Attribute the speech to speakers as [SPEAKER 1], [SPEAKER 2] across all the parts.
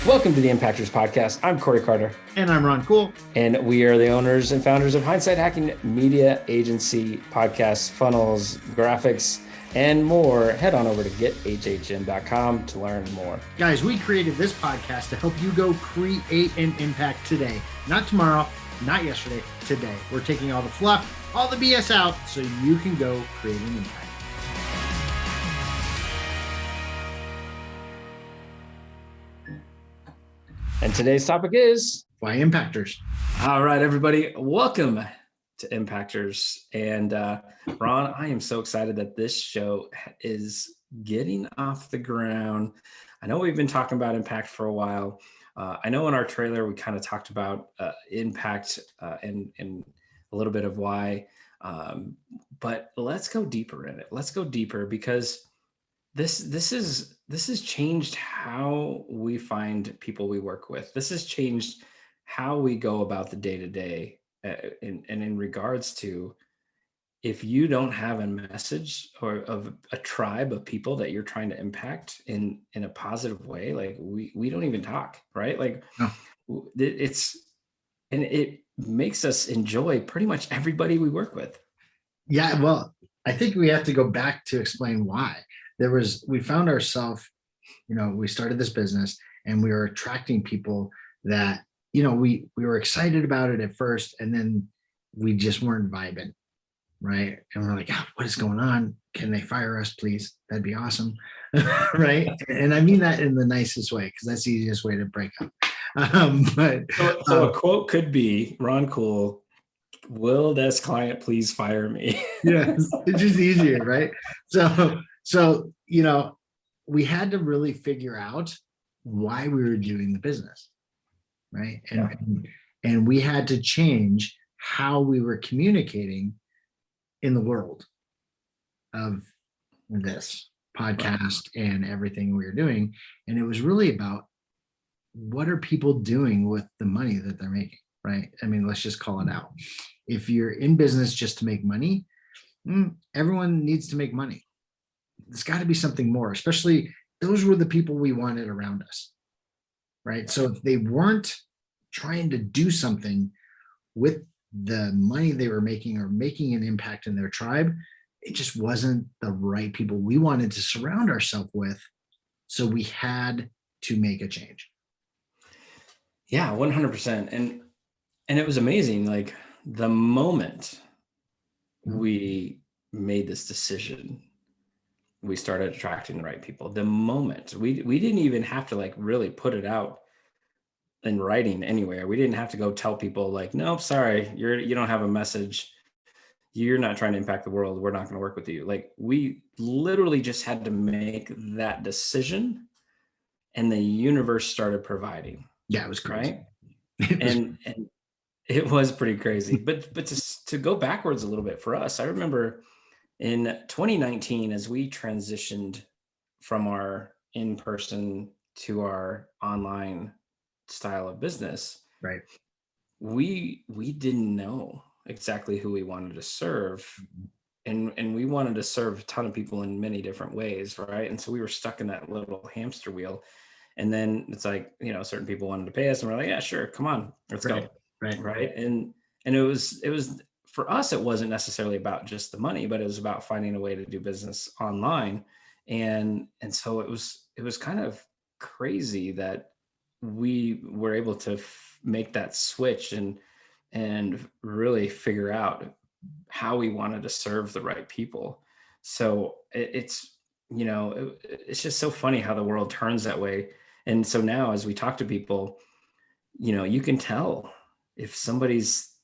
[SPEAKER 1] Welcome to the Impactors Podcast. I'm Corey Carter.
[SPEAKER 2] And I'm Ron Cool.
[SPEAKER 1] And we are the owners and founders of Hindsight HacKing Media, agency, podcasts, funnels, graphics, and more. Head on over to gethhm.com to learn more.
[SPEAKER 2] Guys, we created this podcast to help you go create an impact today. Not tomorrow, not yesterday, today. We're taking all the fluff, all the BS out so you can go create an impact.
[SPEAKER 1] And today's topic is
[SPEAKER 2] why impactors.
[SPEAKER 1] All right, everybody, welcome to Impactors. And Ron, I am so excited that this show is getting off the ground. I know we've been talking about impact for a while. I know in our trailer we kind of talked about impact and a little bit of why, but let's go deeper in it. Let's go deeper because this has changed how we find people we work with. This has changed how we go about the day-to-day, and in regards to, if you don't have a message or of a tribe of people that you're trying to impact in a positive way, like we don't even talk, right? Like no. It makes us enjoy pretty much everybody we work with.
[SPEAKER 2] Yeah, well, I think we have to go back to explain why. We found ourselves, we started this business and we were attracting people that, we were excited about it at first, and then we just weren't vibing, right? And we're like, what is going on? Can they fire us, please? That'd be awesome, right? And I mean that in the nicest way, because that's the easiest way to break up.
[SPEAKER 1] So a quote could be, Ron Cool, will this client please fire me?
[SPEAKER 2] Yes, it's just easier, right? So, we had to really figure out why we were doing the business, right? And we had to change how we were communicating in the world of this podcast and everything we were doing. And it was really about, what are people doing with the money that they're making, right? I mean, let's just call it out. If you're in business just to make money, everyone needs to make money. There's got to be something more, especially those were the people we wanted around us, right? So if they weren't trying to do something with the money they were making or making an impact in their tribe, it just wasn't the right people we wanted to surround ourselves with. So we had to make a change.
[SPEAKER 1] Yeah, 100%. And it was amazing. Like the moment we made this decision, we started attracting the right people. The moment we didn't even have to like really put it out in writing anywhere. We didn't have to go tell people like, nope, sorry, you don't have a message. You're not trying to impact the world. We're not going to work with you. Like we literally just had to make that decision, and the universe started providing.
[SPEAKER 2] Yeah, it was crazy.
[SPEAKER 1] Right? And it was pretty crazy. But to go backwards a little bit for us, I remember in 2019, as we transitioned from our in-person to our online style of business,
[SPEAKER 2] right?
[SPEAKER 1] We didn't know exactly who we wanted to serve. And we wanted to serve a ton of people in many different ways, right? And so we were stuck in that little hamster wheel. And then it's like, certain people wanted to pay us, and we're like, yeah, sure, come on, let's go. Right. And it was for us, it wasn't necessarily about just the money, but it was about finding a way to do business online. And so it was kind of crazy that we were able to make that switch and really figure out how we wanted to serve the right people. So it's just so funny how the world turns that way. And so now as we talk to people, you can tell if somebody's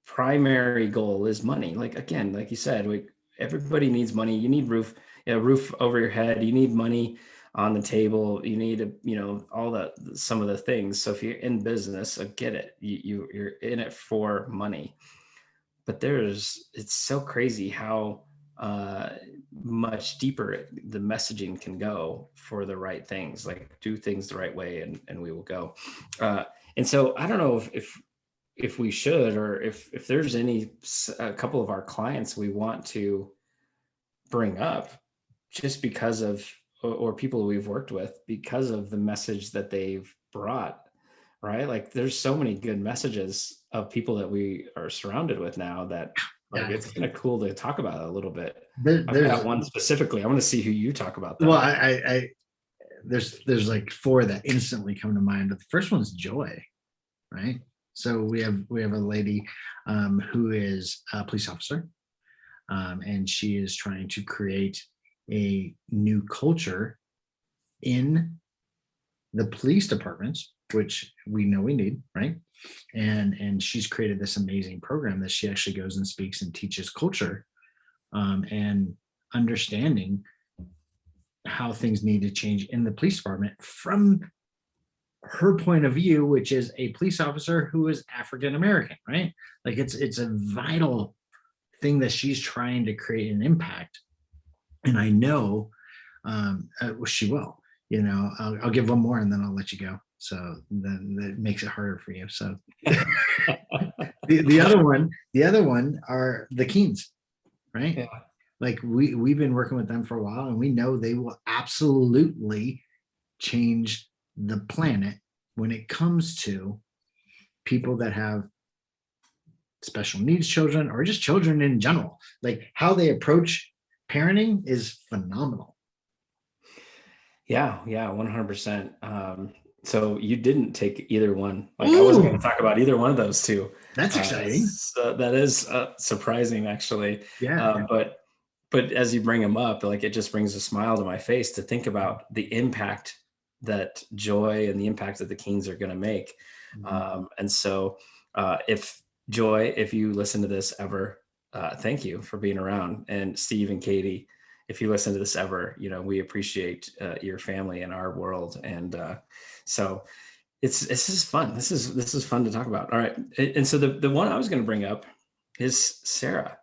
[SPEAKER 1] primary goal is money. Like, again, like you said, everybody needs money. You need a roof over your head. You need money on the table. You need some of the things. So if you're in business, I get it. You're in it for money. But it's so crazy how much deeper the messaging can go for the right things. Like, do things the right way, and we will go. And so I don't know if we should, or if there's a couple of our clients we want to bring up just because of or people we've worked with because of the message that they've brought, right? Like there's so many good messages of people that we are surrounded with now that like
[SPEAKER 2] Yeah,
[SPEAKER 1] it's kind of cool to talk about it a little bit. I've
[SPEAKER 2] there's
[SPEAKER 1] got one specifically. I want to see who you talk about
[SPEAKER 2] well,
[SPEAKER 1] though.
[SPEAKER 2] I there's like four that instantly come to mind, but the first one's joy, right? So we have a lady who is a police officer, and she is trying to create a new culture in the police departments, which we know we need, right? And she's created this amazing program that she actually goes and speaks and teaches culture, and understanding how things need to change in the police department from her point of view, which is a police officer who is African American, right? Like it's a vital thing that she's trying to create an impact, and I know she will. You know, I'll give one more and then I'll let you go. So then that makes it harder for you. So the other one are the Keens, right?
[SPEAKER 1] Yeah.
[SPEAKER 2] Like we've been working with them for a while, and we know they will absolutely change the planet when it comes to people that have special needs children or just children in general. Like how they approach parenting is phenomenal.
[SPEAKER 1] Yeah, yeah, 100%. So you didn't take either one. Like I wasn't going
[SPEAKER 2] Ooh,
[SPEAKER 1] to talk about either one of those two.
[SPEAKER 2] that's exciting.
[SPEAKER 1] So that is surprising, actually.
[SPEAKER 2] Yeah.
[SPEAKER 1] But as you bring them up, like it just brings a smile to my face to think about the impact that Joy and the impact that the Keens are going to make.
[SPEAKER 2] Mhm.
[SPEAKER 1] And so, if Joy, if you listen to this ever, thank you for being around. And Steve and Katie, if you listen to this ever, we appreciate your family in our world. And so this is fun. This is fun to talk about. All right. And so the one I was going to bring up is Sarah,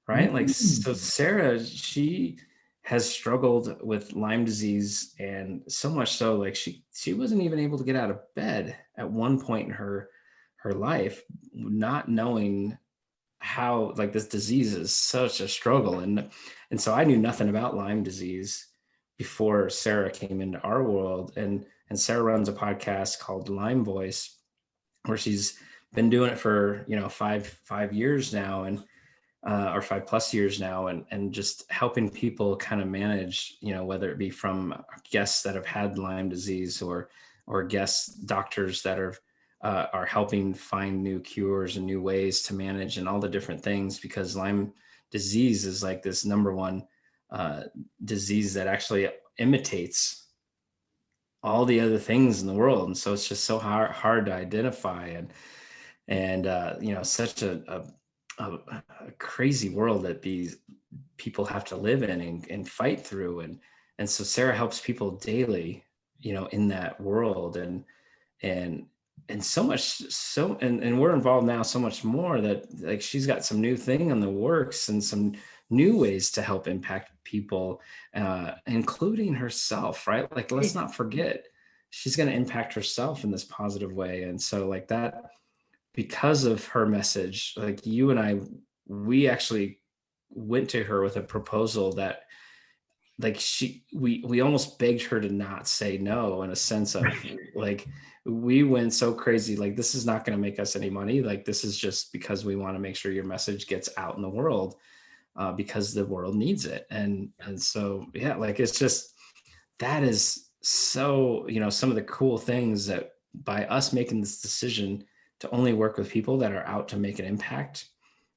[SPEAKER 1] right? Like, so
[SPEAKER 2] Mm.
[SPEAKER 1] Sarah, she has struggled with Lyme disease, and so much so, like she wasn't even able to get out of bed at one point in her life, not knowing how like this disease is such a struggle. And so I knew nothing about Lyme disease before Sarah came into our world. And Sarah runs a podcast called Lyme Voice, where she's been doing it for 5 years now, and or 5+ years now, and just helping people kind of manage, whether it be from guests that have had Lyme disease, or guests, doctors that are helping find new cures and new ways to manage and all the different things, because Lyme disease is like this number one disease that actually imitates all the other things in the world. And so it's just so hard to identify, and such a crazy world that these people have to live in and fight through. And so Sarah helps people daily, in that world. And so much, and we're involved now so much more, that like she's got some new thing in the works and some new ways to help impact people, including herself, right? Like let's not forget, she's going to impact herself in this positive way. And so like that, because of her message, like you and I, we actually went to her with a proposal that, like, we almost begged her to not say no, in a sense of like, we went so crazy, like this is not going to make us any money, like this is just because we want to make sure your message gets out in the world, because the world needs it. And so yeah, like it's just, that is so, some of the cool things that, by us making this decision to only work with people that are out to make an impact,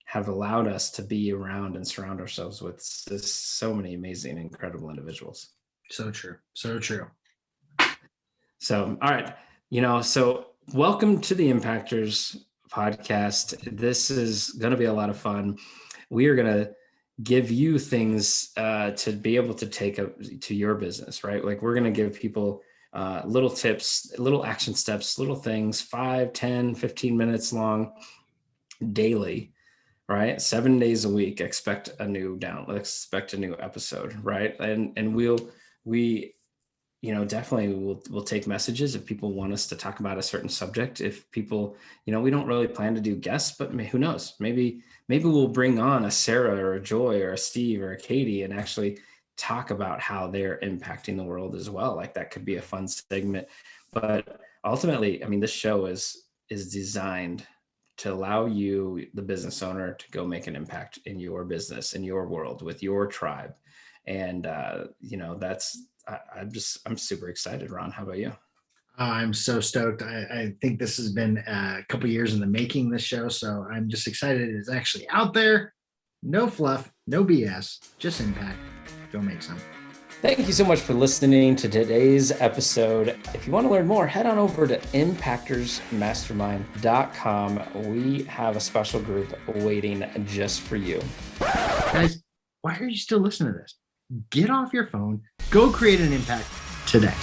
[SPEAKER 1] have allowed us to be around and surround ourselves with so many amazing, incredible individuals.
[SPEAKER 2] So true. So true.
[SPEAKER 1] So, all right. So welcome to the Impactors podcast. This is going to be a lot of fun. We are going to give you things to be able to take to your business, right? Like we're going to give people little tips, little action steps, little things, 5, 10, 15 minutes long daily, right? 7 days a week, expect a new episode, right? And we definitely we'll take messages if people want us to talk about a certain subject. If people, we don't really plan to do guests, but who knows, maybe we'll bring on a Sarah or a Joy or a Steve or a Katie and actually talk about how they're impacting the world as well. Like that could be a fun segment. But ultimately, I mean, this show is designed to allow you, the business owner, to go make an impact in your business, in your world, with your tribe. And I'm super excited. Ron, how about you?
[SPEAKER 2] I'm so stoked. I think this has been a couple years in the making, this show. So I'm just excited it's actually out there. No fluff, no BS, just impact. Go make some.
[SPEAKER 1] Thank you so much for listening to today's episode. If you want to learn more, head on over to impactorsmastermind.com. We have a special group waiting just for you.
[SPEAKER 2] Guys, why are you still listening to this? Get off your phone, go create an impact today.